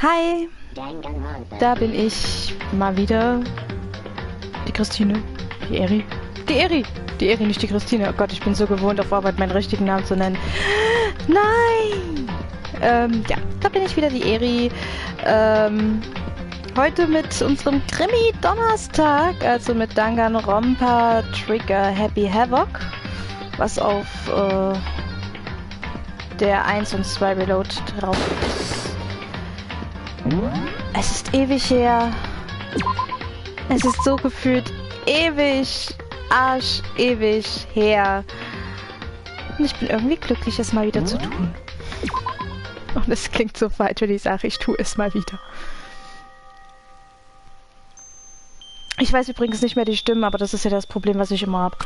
Hi, da bin ich mal wieder. Die Christine. Die Eri. Die Eri. Die Eri, nicht die Christine. Oh Gott, ich bin so gewohnt, auf Arbeit meinen richtigen Namen zu nennen. Nein! Ja, da bin ich wieder, die Eri. Heute mit unserem Krimi-Donnerstag, also mit Danganronpa Trigger Happy Havoc, was auf der 1 und 2 Reload drauf ist. Es ist ewig her. Es ist so gefühlt ewig, ewig her. Und ich bin irgendwie glücklich, es mal wieder zu tun. Und es klingt so falsch, wenn ich sage, ich tue es mal wieder. Ich weiß übrigens nicht mehr die Stimmen, aber das ist ja das Problem, was ich immer habe.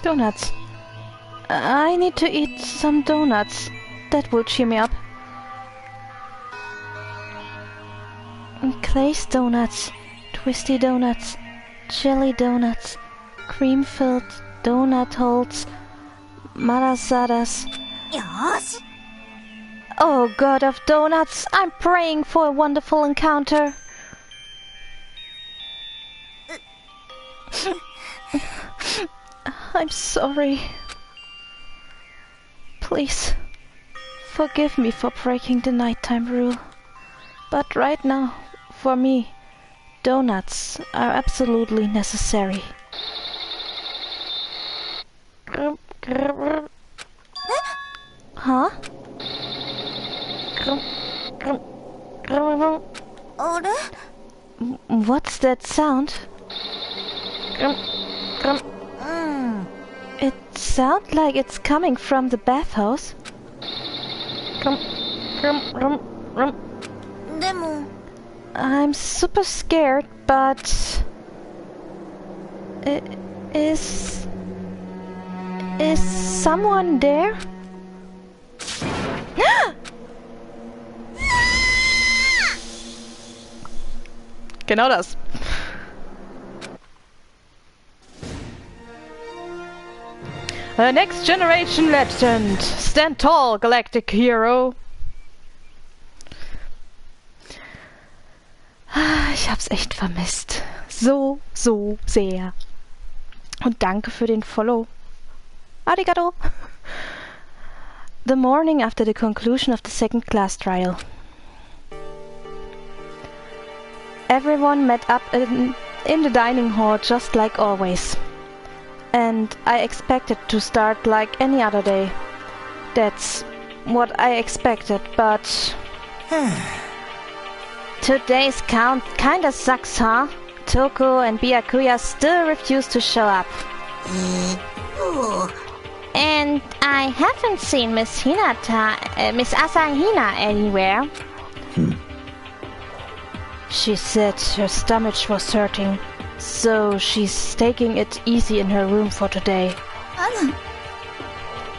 Donuts. I need to eat some donuts. That will cheer me up. Glazed donuts, twisty donuts, jelly donuts, cream-filled donut holes, malasadas. Yes. Oh, God of donuts, I'm praying for a wonderful encounter. I'm sorry. Please, forgive me for breaking the nighttime rule. But right now, for me, donuts are absolutely necessary. Huh? What's that sound? It sounds like it's coming from the bathhouse. I'm super scared, but is someone there? Genau das. A next generation legend. Stand tall, galactic hero. Ich hab's echt vermisst. So sehr. Und danke für den Follow. Arigato. The morning after the conclusion of the second class trial. Everyone met up in the dining hall just like always. And I expected to start like any other day. That's what I expected, but... Today's count kinda sucks, huh? Toko and Byakuya still refuse to show up. And I haven't seen Miss Asahina anywhere. She said her stomach was hurting, so she's taking it easy in her room for today.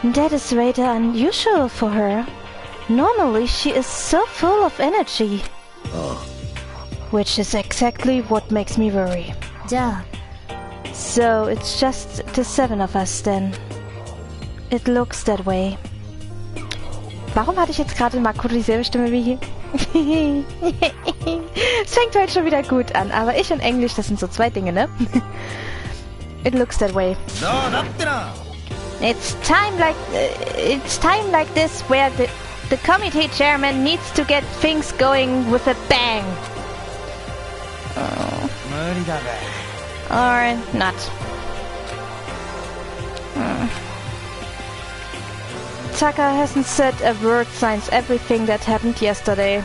That is rather unusual for her. Normally she is so full of energy. Which is exactly what makes me worry. So it's just the 7 of us then. It looks that way. Warum hatte ich jetzt gerade in Makuro dieselbe Stimme wie hier? Es fängt heute schon wieder gut an, aber ich und Englisch, das sind so zwei Dinge, ne? It looks that way. It's time like this where the committee chairman needs to get things going with a bang. Oh. Or not. Taka hasn't said a word since everything that happened yesterday.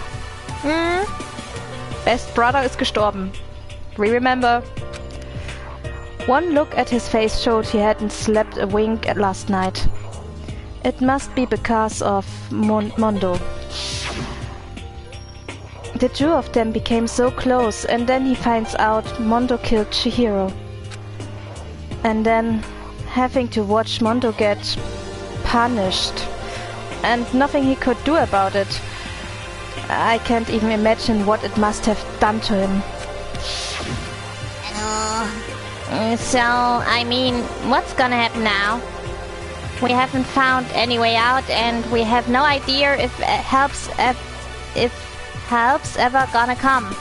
Best brother is gestorben. We remember. One look at his face showed he hadn't slept a wink last night. It must be because of Mondo. The two of them became so close, and then he finds out Mondo killed Chihiro. And then having to watch Mondo get punished, and nothing he could do about it. I can't even imagine what it must have done to him. So, I mean, what's gonna happen now? We haven't found any way out, and we have no idea if help's ever gonna come.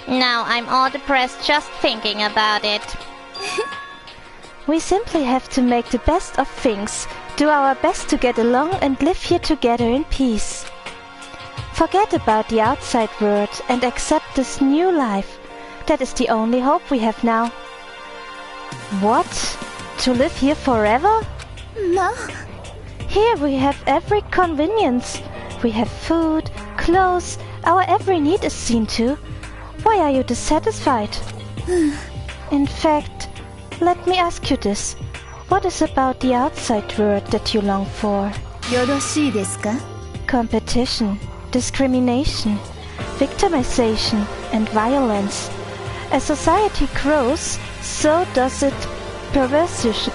Now I'm all depressed just thinking about it. We simply have to make the best of things, do our best to get along and live here together in peace. Forget about the outside world and accept this new life. That is the only hope we have now. What? To live here forever? No. Here we have every convenience. We have food, clothes, our every need is seen to. Why are you dissatisfied? In fact, let me ask you this. What is about the outside world that you long for? よろしいですか? Competition, discrimination, victimization, and violence. As society grows, so does it perversion.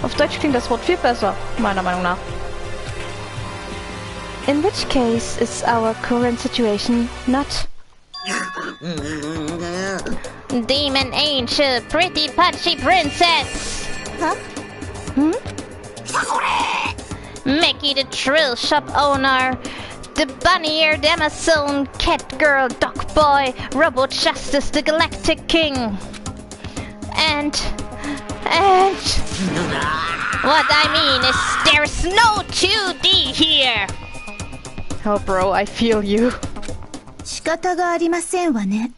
Auf Deutsch klingt das Wort viel besser, meiner Meinung nach. In which case is our current situation not? Demon angel, pretty punchy princess! Huh? Mickey the Trill Shop owner, the bunny-eared Amazon, cat girl, dog boy, Robot Justice, the Galactic King. And... what I mean is there's no 2D here! Oh bro, I feel you. 仕方がありませんわね.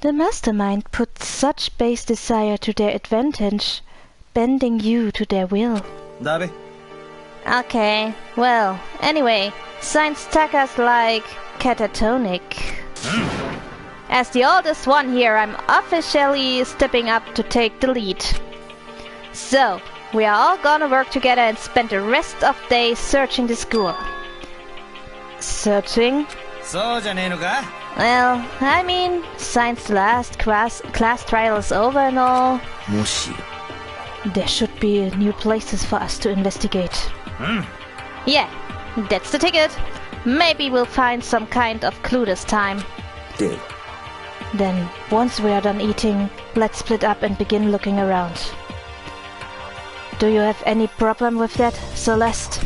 The mastermind put such base desire to their advantage, bending you to their will. Dabe? Okay, well, anyway, Science Taka's like catatonic. As the oldest one here, I'm officially stepping up to take the lead. So, we are all gonna work together and spend the rest of the day searching the school. Searching? そうじゃねえのか? Well, I mean, since the last class trial is over and all, もし there should be new places for us to investigate. Yeah, that's the ticket. Maybe we'll find some kind of clue this time. Deal. Then, once we are done eating, let's split up and begin looking around. Do you have any problem with that, Celeste?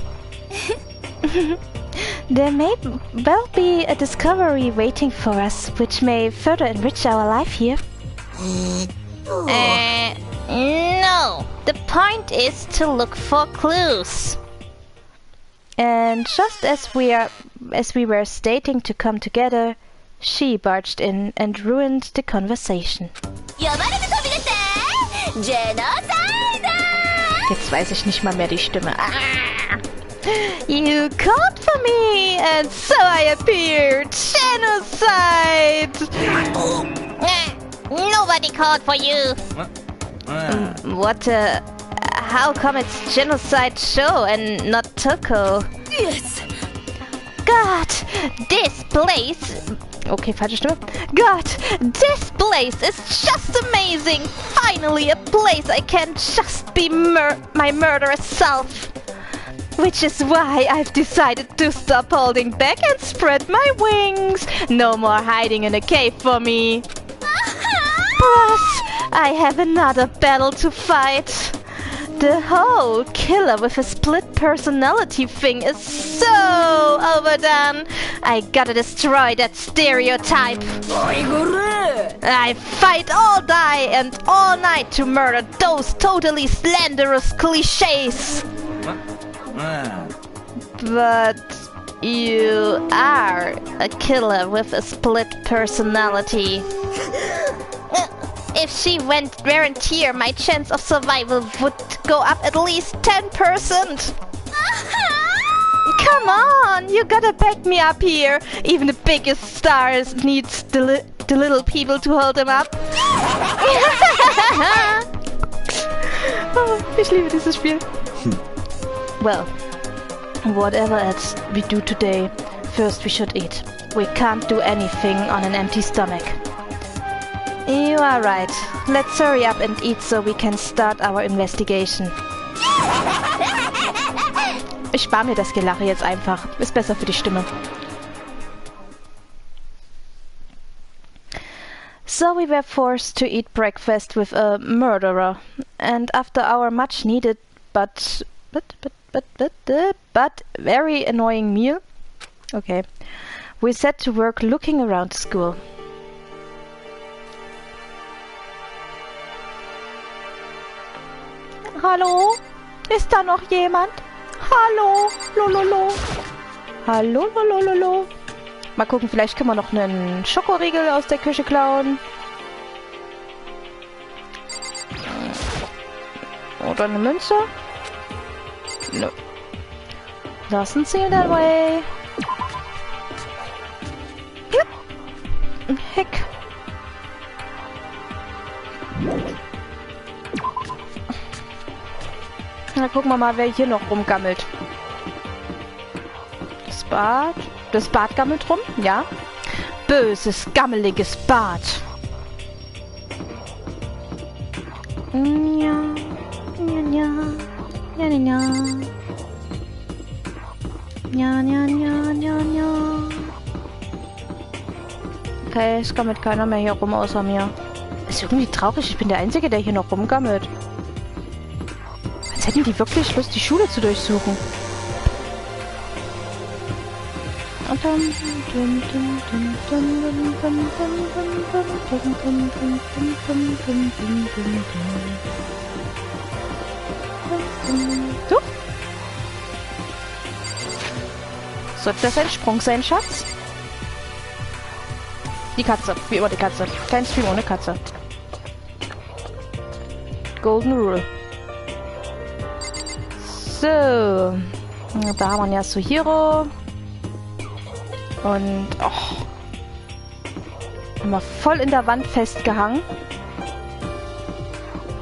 There may well be a discovery waiting for us, which may further enrich our life here. No. The point is to look for clues. And just as we were stating to come together, she barged in and ruined the conversation. Jetzt weiß ich nicht mal mehr die Stimme. You called for me, and so I appeared. Genocide! Nobody called for you. What? How come it's Genocide Show and not Toko? Yes. God, this place. Okay, falsche Stimme. God, this place is just amazing. Finally, a place I can just be my murderous self. Which is why I've decided to stop holding back and spread my wings. No more hiding in a cave for me. Plus, I have another battle to fight. The whole killer with a split personality thing is so overdone. I gotta destroy that stereotype. I fight all day and all night to murder those totally slanderous cliches. But You are a killer with a split personality. If she weren't here, my chance of survival would go up at least 10%. Come on, you gotta back me up here. Even the biggest stars needs the little people to hold them up. Oh, ich liebe dieses Spiel. Well, whatever else we do today, first we should eat. We can't do anything on an empty stomach. You are right. Let's hurry up and eat so we can start our investigation. Ich spare mir das Gelache jetzt einfach. Ist besser für die Stimme. So we were forced to eat breakfast with a murderer. And after our much needed but very annoying meal, okay, we set to work looking around the school. Hallo? Ist da noch jemand? Hallo? Lololo. Hallo, lololo. Mal gucken, vielleicht können wir noch einen Schokoriegel aus der Küche klauen. Oder eine Münze? No. Lassen Sie that way. Heck. Na, gucken wir mal, wer hier noch rumgammelt. Das Bad. Das Bad gammelt rum, ja. Böses, gammeliges Bad. Ja, ja, ja, ja, ja, ja, ja, ja, ja, ja. Okay, es gammelt keiner mehr hier rum außer mir. Ist irgendwie traurig, ich bin der Einzige, der hier noch rumgammelt. Als hätten die wirklich Lust, die Schule zu durchsuchen. So. Sollte das ein Sprung sein, Schatz? Die Katze. Wie immer die Katze. Kein Stream ohne Katze. Golden Rule. So. Da haben wir Yasuhiro. Und, oh. Haben wir voll in der Wand festgehangen.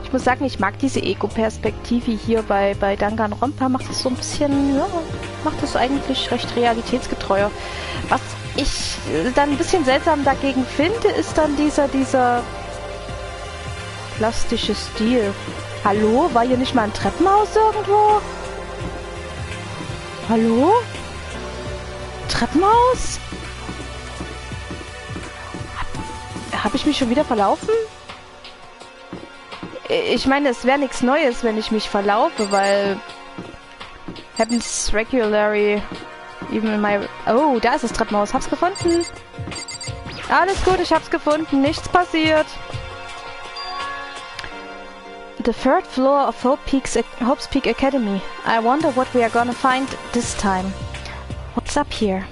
Ich muss sagen, ich mag diese Ego-Perspektive hier bei Danganronpa. Macht das so ein bisschen, ja, macht das eigentlich recht realitätsgetreuer. Was ich dann ein bisschen seltsam dagegen finde, ist dann dieser plastische Stil. Hallo? War hier nicht mal ein Treppenhaus irgendwo? Hallo? Treppenhaus? Hab ich mich schon wieder verlaufen? Ich meine, es wäre nichts Neues, wenn ich mich verlaufe, weil happens regularly even in my... Oh, da ist das Treppenhaus. Hab's gefunden. Alles gut, ich hab's gefunden. Nichts passiert. The third floor of Hope's Peak Academy. I wonder what we are gonna find this time. What's up here?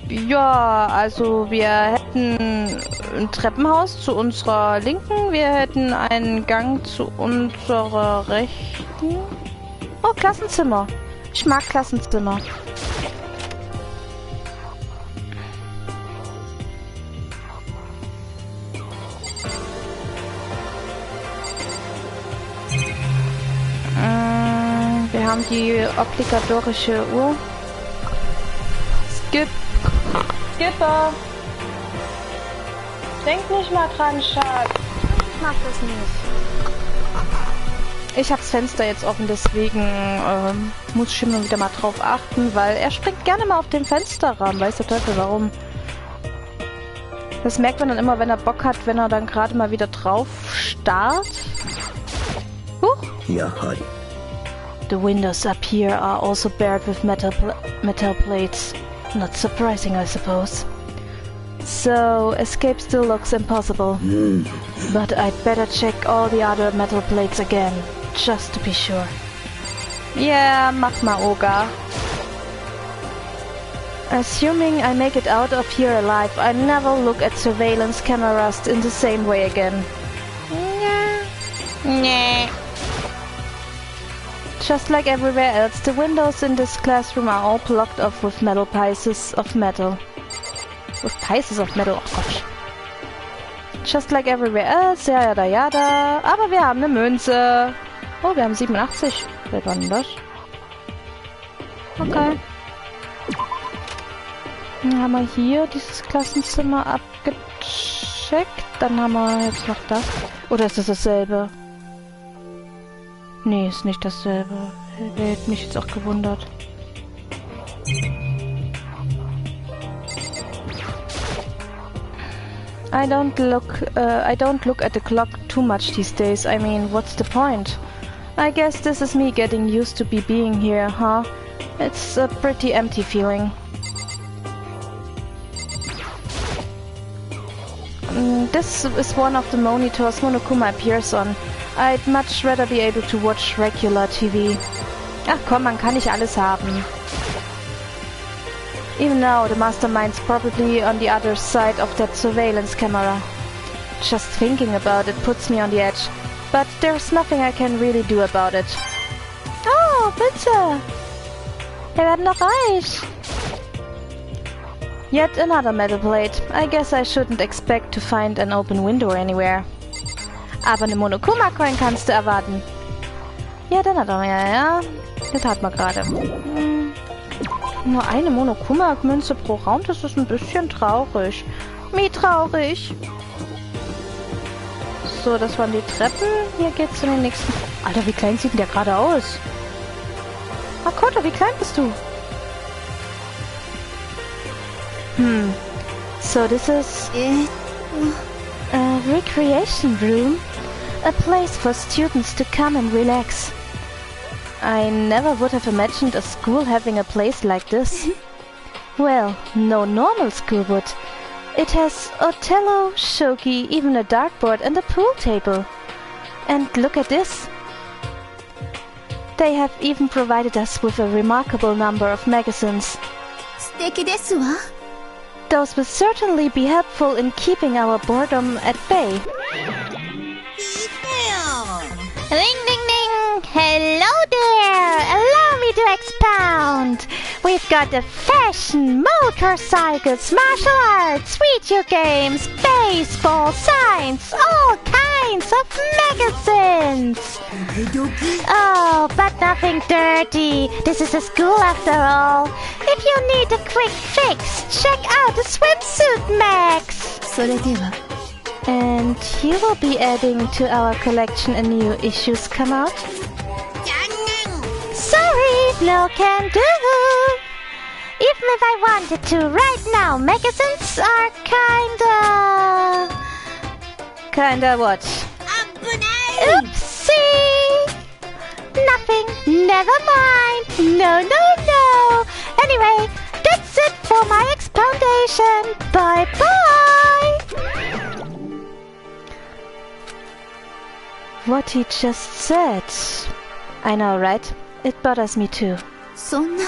Ja, also wir hätten ein Treppenhaus zu unserer Linken. Wir hätten einen Gang zu unserer Rechten. Oh, Klassenzimmer. Ich mag Klassenzimmer. Wir haben die obligatorische Uhr. Skipper! Denk nicht mal dran, Schatz. Ich mach das nicht. Ich habe das Fenster jetzt offen, deswegen muss ich immer wieder mal drauf achten, weil er springt gerne mal auf den Fensterrahmen. Weiß der Teufel warum. Das merkt man dann immer, wenn er Bock hat, wenn er dann gerade mal wieder drauf starrt. Huch! Ja, hi. The windows up here are also barred with metal plates. Not surprising, I suppose. So, escape still looks impossible. But I'd better check all the other metal plates again, just to be sure. Yeah, mach mal, Oga. Assuming I make it out of here alive, I never look at surveillance cameras in the same way again. Nah. Just like everywhere else, the windows in this classroom are all blocked off with metal pieces of metal. With pieces of metal, oh Gott. Just like everywhere else, yada yada. Aber wir haben eine Münze. Oh, wir haben 87. Wer war denn das? Okay. Dann haben wir hier dieses Klassenzimmer abgecheckt. Dann haben wir jetzt noch das. Oder ist das dasselbe? Nee, ist nicht dasselbe. Hätte mich jetzt auch gewundert. I don't look at the clock too much these days. I mean, what's the point? I guess this is me getting used to being here, huh? It's a pretty empty feeling. This is one of the monitors Monokuma appears on. I'd much rather be able to watch regular TV. Ach komm, man kann nicht alles haben. Even now, the mastermind's probably on the other side of that surveillance camera. Just thinking about it puts me on the edge. But there's nothing I can really do about it. Oh, bitte! Wir werden noch reich! Yet another metal plate. I guess I shouldn't expect to find an open window anywhere. Aber eine Monokuma-Coin kannst du erwarten. Ja, dann hat er ja. Das hat man gerade. Nur eine Monokuma-Münze pro Raum, das ist ein bisschen traurig. Wie traurig. So, das waren die Treppen. Hier geht's in den nächsten... Alter, wie klein sieht denn der gerade aus? Makoto, wie klein bist du? So this is a recreation room, a place for students to come and relax. I never would have imagined a school having a place like this. Well, no normal school would. It has Othello, shogi, even a dartboard and a pool table. And look at this. They have even provided us with a remarkable number of magazines. 素敵ですわ。 Those will certainly be helpful in keeping our boredom at bay. Ding ding ding! Hello there! Allow me to expound! We've got the fashion, motorcycles, martial arts, video games, baseball, science, all kinds of magazines! Oh, but nothing dirty. This is a school after all. If you need a quick fix, check out the swimsuit Max! それでは。 And you will be adding to our collection a new issues come out? Sorry, no can do! Even if I wanted to right now, magazines are kinda what? Oopsie! Nothing, never mind, no. Anyway, that's it for my expoundation. Bye bye! What he just said. I know, right? It bothers me too. そんな。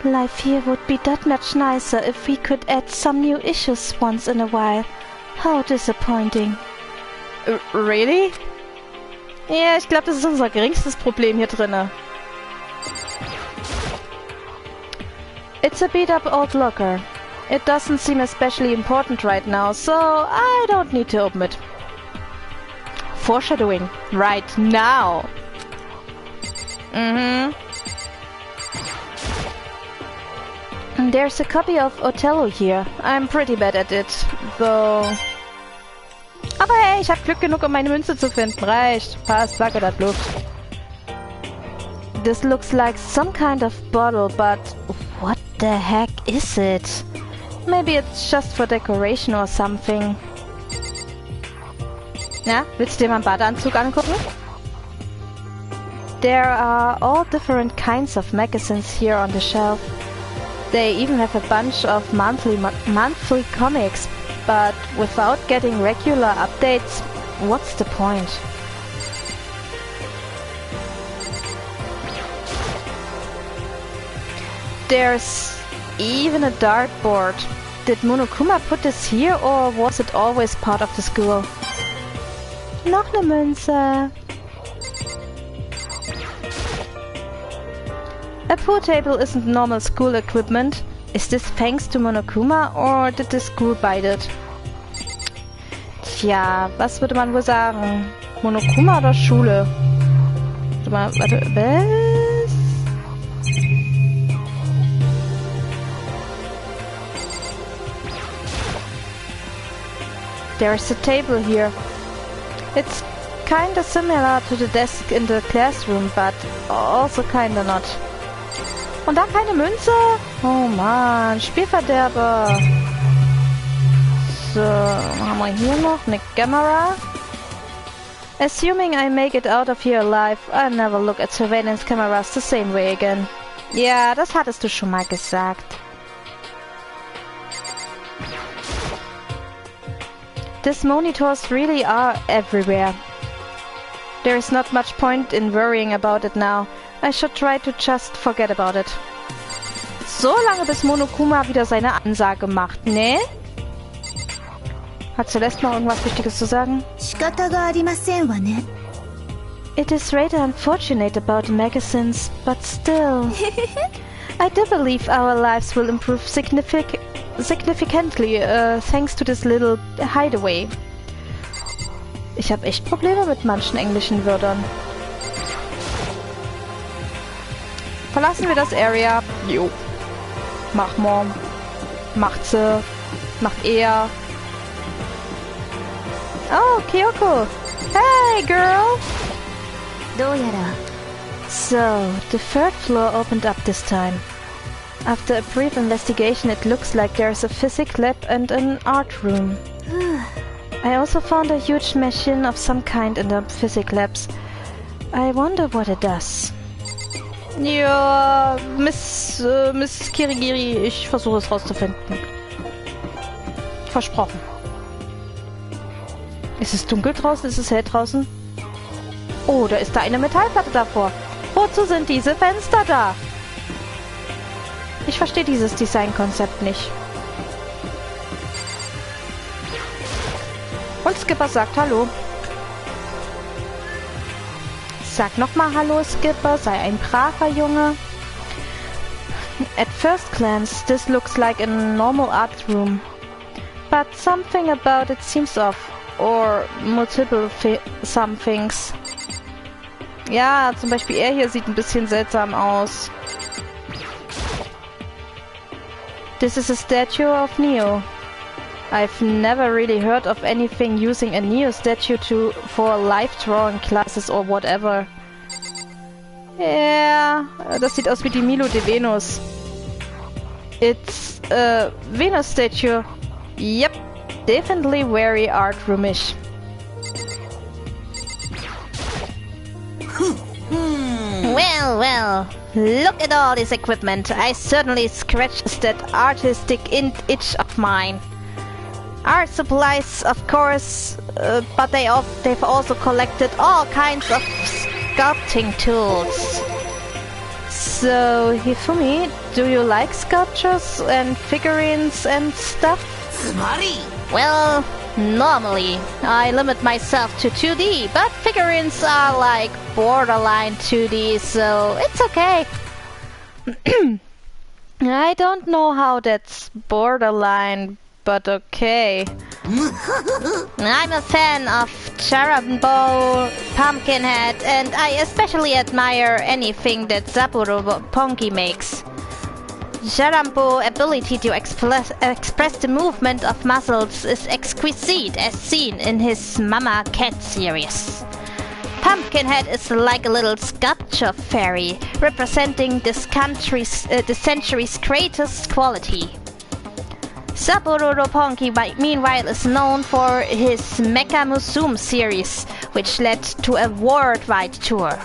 Life here would be that much nicer if we could add some new issues once in a while. How disappointing. Really? Ja, ich glaube, das ist unser geringstes Problem hier drinne. It's a beat-up old locker. It doesn't seem especially important right now, so I don't need to open it. Foreshadowing. Right now. There's a copy of Othello here. I'm pretty bad at it, though. Aber hey, ich hab Glück genug, um meine Münze zu finden. Reicht. Passt, sag das Luft. This looks like some kind of bottle, but what the heck is it? Maybe it's just for decoration or something. Na, willst du dir mal einen Badeanzug angucken? There are all different kinds of magazines here on the shelf. They even have a bunch of monthly comics, but without getting regular updates, what's the point? There's even a dartboard. Did Monokuma put this here or was it always part of the school? Noch eine Münze. A pool table isn't normal school equipment. Is this thanks to Monokuma or did the school buy it? Tja, was würde man wohl sagen? Monokuma oder Schule? Warte, was? There's a table here. It's kinda similar to the desk in the classroom, but also kinda not. Und da keine Münze? Oh man, Spielverderber. So, haben wir hier noch eine Kamera. Assuming I make it out of here alive, I'll never look at surveillance cameras the same way again. Ja, das hattest du schon mal gesagt. These monitors really are everywhere. There is not much point in worrying about it now. I should try to just forget about it. So lange bis Monokuma wieder seine Ansage macht, ne? Hat Celeste noch irgendwas Wichtiges zu sagen? 仕方がありませんわね。 It is rather unfortunate about the magazines, but still... I do believe our lives will improve significantly thanks to this little hideaway. Ich habe echt Probleme mit manchen englischen Wörtern. Verlassen wir das Area. Jo. Mach Mom. Macht sie. Macht er. Oh, Kyoko. Hey, girl. どうやら So, the third floor opened up this time. After a brief investigation, it looks like there's a physics lab and an art room. I also found a huge machine of some kind in the physics labs. I wonder what it does. Ja, Miss Kirigiri, ich versuche es rauszufinden. Versprochen. Ist es dunkel draußen? Ist es hell draußen? Oh, da ist da eine Metallplatte davor. Wozu sind diese Fenster da? Ich verstehe dieses Designkonzept nicht. Und Skipper sagt Hallo. Sag nochmal Hallo, Skipper, sei ein braver Junge. At first glance, this looks like a normal art room. But something about it seems off. Or multiple some things. Ja, zum Beispiel er hier sieht ein bisschen seltsam aus. This is a statue of Neo. I've never really heard of anything using a Neo statue for live drawing classes or whatever. Ja, das sieht aus wie die Milo de Venus. It's a Venus statue. Yep, definitely very art roomish. Well, look at all this equipment. I certainly scratched that artistic itch of mine. Art supplies, of course, but they've also collected all kinds of sculpting tools. So, Hifumi, do you like sculptures and figurines and stuff? Well, normally, I limit myself to 2D, but figurines are like borderline 2D, so it's okay. I don't know how that's borderline, but okay. I'm a fan of Charambo, Pumpkinhead, and I especially admire anything that Saburo Pongi makes. Charambo's ability to express the movement of muscles is exquisite, as seen in his Mama Cat series. Pumpkinhead is like a little sculpture fairy, representing the century's greatest quality. Saburo Roppongi, meanwhile, is known for his Mecha Musume series, which led to a worldwide tour.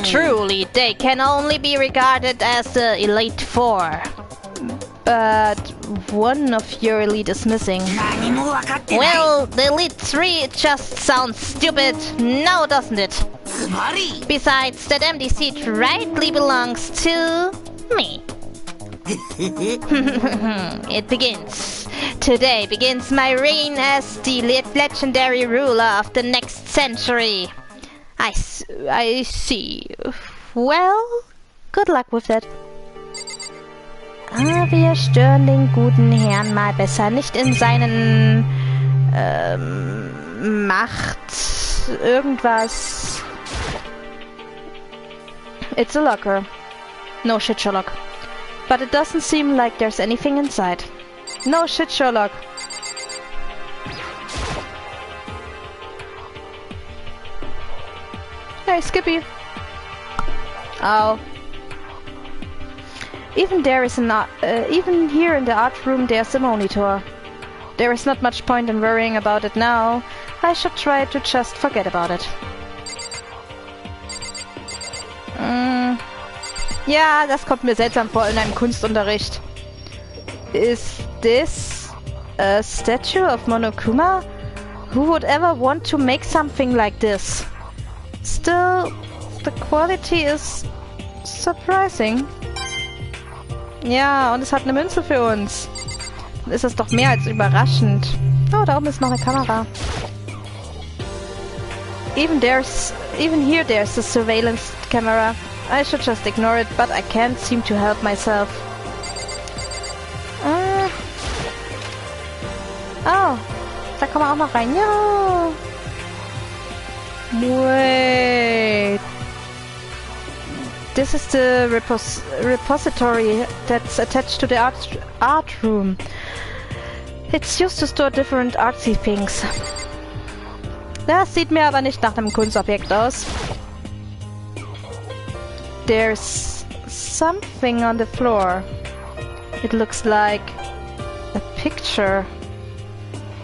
Truly, they can only be regarded as the Elite Four. But one of your elite is missing. Well, the Elite 3 just sounds stupid, now doesn't it? Besides, that empty seat rightly belongs to me. It begins. Today begins my reign as the legendary ruler of the next century. I see. Well, good luck with that. Wir stören den guten Herrn mal besser nicht in seinen Macht irgendwas. It's a locker. No shit, Sherlock. But it doesn't seem like there's anything inside. No shit, Sherlock. Hey, Skippy. Oh. Even here in the art room there's a monitor. There is not much point in worrying about it now. I should try to just forget about it. Ja, das kommt mir seltsam vor in einem Kunstunterricht. Is this a statue of Monokuma? Who would ever want to make something like this? Still, the quality is surprising. Ja, und es hat eine Münze für uns. Dann ist das doch mehr als überraschend. Oh, da oben ist noch eine Kamera. Even here there's a surveillance camera. I should just ignore it, but I can't seem to help myself. Oh, da kann man auch noch rein. Ja. Wait. This is the repository that's attached to the art room. It's used to store different artsy things. Das sieht mir aber nicht nach einem Kunstobjekt aus. There's something on the floor. It looks like a picture.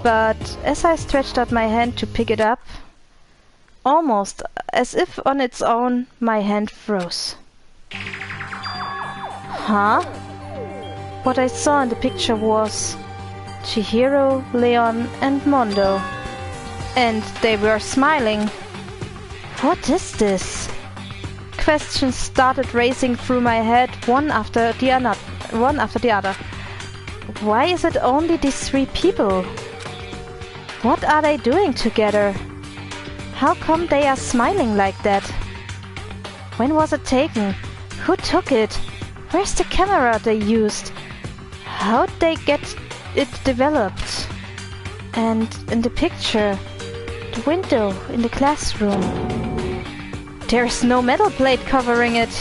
But as I stretched out my hand to pick it up, almost as if on its own, my hand froze. Huh? What I saw in the picture was Chihiro, Leon, and Mondo. And they were smiling. What is this? Questions started racing through my head, one after the other. Why is it only these three people? What are they doing together? How come they are smiling like that? When was it taken? Who took it? Where's the camera they used? How'd they get it developed? And in the picture, the window in the classroom. There's no metal plate covering it.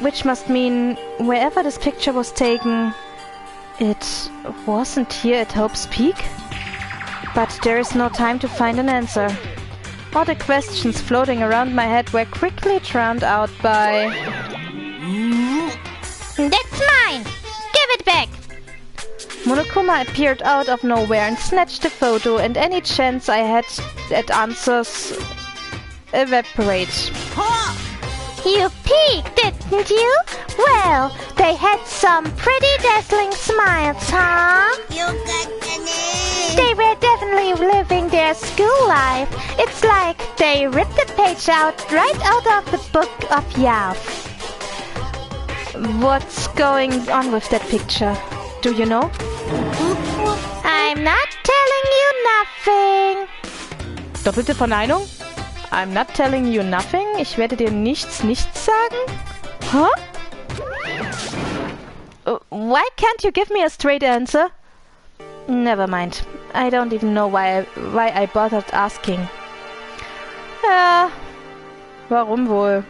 Which must mean wherever this picture was taken, it wasn't here at Hope's Peak? But there is no time to find an answer. All the questions floating around my head were quickly drowned out by... That's mine! Give it back! Monokuma appeared out of nowhere and snatched the photo, and any chance I had at answers evaporate. You peeked, didn't you? Well, they had some pretty dazzling smiles, huh? They were definitely living their school life. It's like they ripped the page right out of the book of Yav. What's going on with that picture? Do you know? I'm not telling you nothing. Doppelte Verneinung? I'm not telling you nothing? Ich werde dir nichts sagen? Huh? Why can't you give me a straight answer? Never mind. I don't even know why I bothered asking. Ja, warum wohl?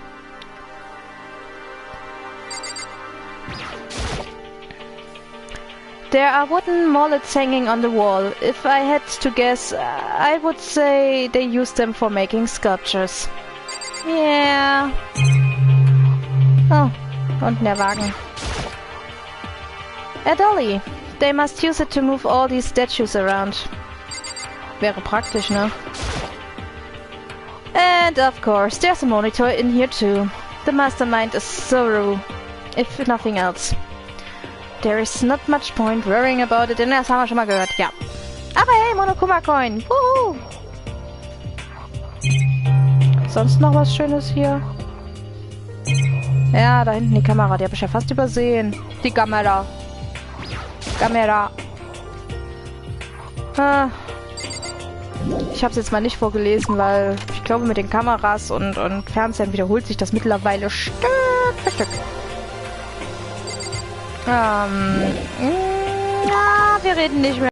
There are wooden mullets hanging on the wall. If I had to guess, I would say they use them for making sculptures. Yeah. Oh, und der Wagen. A dolly. They must use it to move all these statues around. Wäre praktisch, ne? And of course, there's a monitor in here too. The mastermind is Zoro, if nothing else. There is not much point worrying about it, denn das haben wir schon mal gehört, ja. Aber hey, Monokuma-Coin! Wuhu! Sonst noch was Schönes hier? Ja, da hinten die Kamera. Die habe ich ja fast übersehen. Die Kamera. Kamera. Ah. Ich habe es jetzt mal nicht vorgelesen, weil ich glaube, mit den Kameras und Fernsehern wiederholt sich das mittlerweile Stück für Stück. Ja, wir reden nicht mehr.